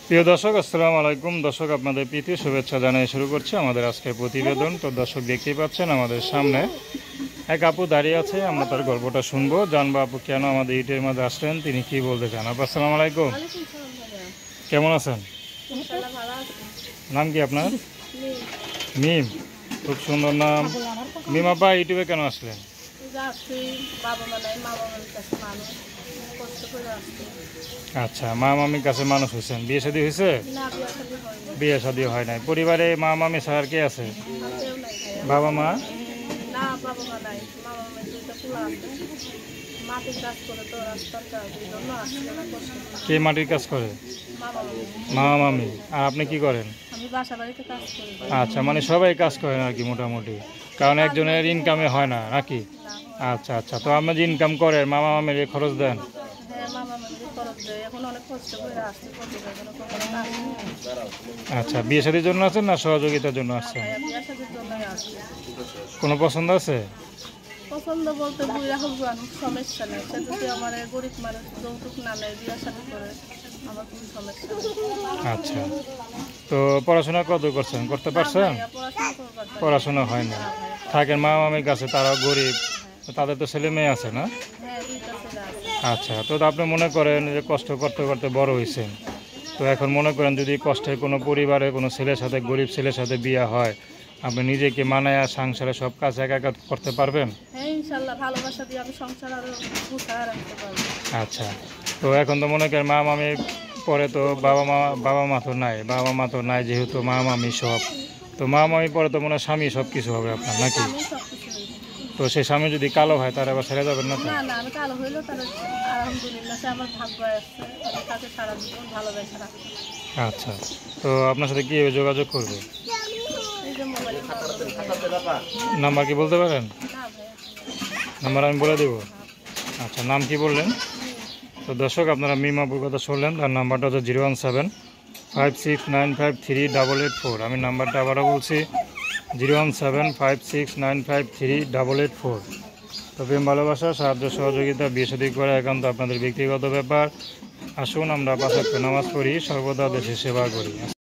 প্রিয় দর্শক, আসসালামু আলাইকুম। দর্শক, আপনাদের প্রীতি শুভেচ্ছা জানিয়ে শুরু করছি আমাদের আজকের প্রতিবেদন। তো দর্শক, দেখতেই পাচ্ছেন আমাদের সামনে এক আপু দাঁড়িয়ে আছে। আমরা তার গল্পটা শুনবো, জানবো আপু কেন আমাদের ইটের মাঝে আসলেন, তিনি কি বলতে চান। আপু আসসালামু আলাইকুম, ওয়ালাইকুম সালাম ভাইয়া। কেমন আছেন? ইনশাআল্লাহ ভালো আছি। নাম কি আপনার? নেই, মিম, খুব সুন্দর নাম। মিম আপা, ইউটিউবে কেন আসলেন? এই যে আসছি, বাবা-মা নাই, মা-বাবার কাছে মানুষ, কষ্ট করে আসছি। আচ্ছা, মা মামির কাছে মানুষ হয়েছেন। বিয়ে শাদী হয়েছে? না, বিয়ে-শাদী হয়নি। বিয়ে শাদী হয় নাই। পরিবারে মা মামি ছাড়া আর কে আছে? আর কেউ নাই ভাইয়া। বাবা মা? না, বাবা-মা নাই, মা-বাবার দুইটা পোলা আছে। মাটির কাজ করে তো রাস্তার কাজ, এই জন্য আসছে না, কষ্ট করে। কে মাটির কাজ করে? মা-বাবা নাই। মা মামি। আর আপনি কি করেন? আমি বাসা বাড়িতে কাজ করি। আচ্ছা, মানে সবাই কাজ করেন আর কি মোটামুটি, কারণ একজনের ইনকামে হয় না নাকি? না, আচ্ছা আচ্ছা, তো আপনি যে ইনকাম করেন মামা মামির খরচ দেন? হ্যাঁ, মা-বাবা খরচ দেয়। এখন অনেক কষ্ট করে আসছি, প্রতিবেদন কখনো কাজ নেই। আচ্ছা, বিয়ে শাদীর জন্য আছেন না সহযোগিতার জন্য আসছেন? ভাইয়া, বিয়ে-শাদীর জন্যই আসছি। কোনো পছন্দ আছে? পছন্দ বলতে বুড়া হোক জোয়ান হোক, সমস্যা নেই। সে যদি আমার গরিব মানুষ যৌতুক না নেয়, বিয়ে শাদী করে, আমার কোনো সমস্যা নেই। আচ্ছা, তো পড়াশোনা কত করছেন, করতে না পারছেন? ভাইয়া, পড়াশোনা করবার পারি না। পড়াশোনা হয় না। না ভাইয়া। থাকেন মা মামির কাছে, তারাও গরিব, তো তাদের তো ছেলে মেয়ে আছে না? হ্যাঁ, দুইটা ছেলে আছে। আচ্ছা, তো আপনি মনে করেন যে কষ্ট করতে করতে বড় হয়েছেন, তো এখন মনে করেন যদি কষ্টের কোনো পরিবারে কোনো ছেলের সাথে, গরিব ছেলের সাথে বিয়ে হয়, আপনি নিজেকে মানায় সংসারে সব কাজ একা একা করতে পারবেন? হ্যাঁ, ইনশাল্লাহ ভালোবাসা দিয়ে আমি সংসার আরো গুছায় রাখতে পারবো। আচ্ছা, তো এখন তো মনে করেন মা মামি পরে তো বাবা মা তো নাই, যেহেতু মা মামি সব, তো মা মামি পরে তো মনে হয় স্বামী সব কিছু হবে আপনার নাকি? আমি সব কিছু হয়েছি। তো সেই স্বামী যদি কালো হয় তার আবার ছেড়ে যাবেন না তো? না না, আমি কালো হইলেও তাহলে আলহামদুলিল্লাহ, সে আমার ভাগ্য আসছে, আমি তাকে সারা জীবন ভালোবেসে রাখবো। আচ্ছা, তো আপনার সাথে কীভাবে যোগাযোগ করবে? এই যে মোবাইল নাম্বার কি বলতে পারেন? না ভাইয়া। নাম্বার আমি বলে দেবো। আচ্ছা, নাম কি বললেন? তো দর্শক, আপনারা মিমাপুর কথা শুনলেন, তার নাম্বারটা হচ্ছে 01756953884। আমি নাম্বারটা আবারও বলছি, 01756953884। তো প্রেম ভালোবাসা, সাহায্য সহযোগিতা, বিয়ে শাদী করা একান্ত আপনাদের ব্যক্তিগত ব্যাপার। আসুন আমরা 5 ওয়াক্ত নামাজ পড়ি, সর্বদা দেশের সেবা করি।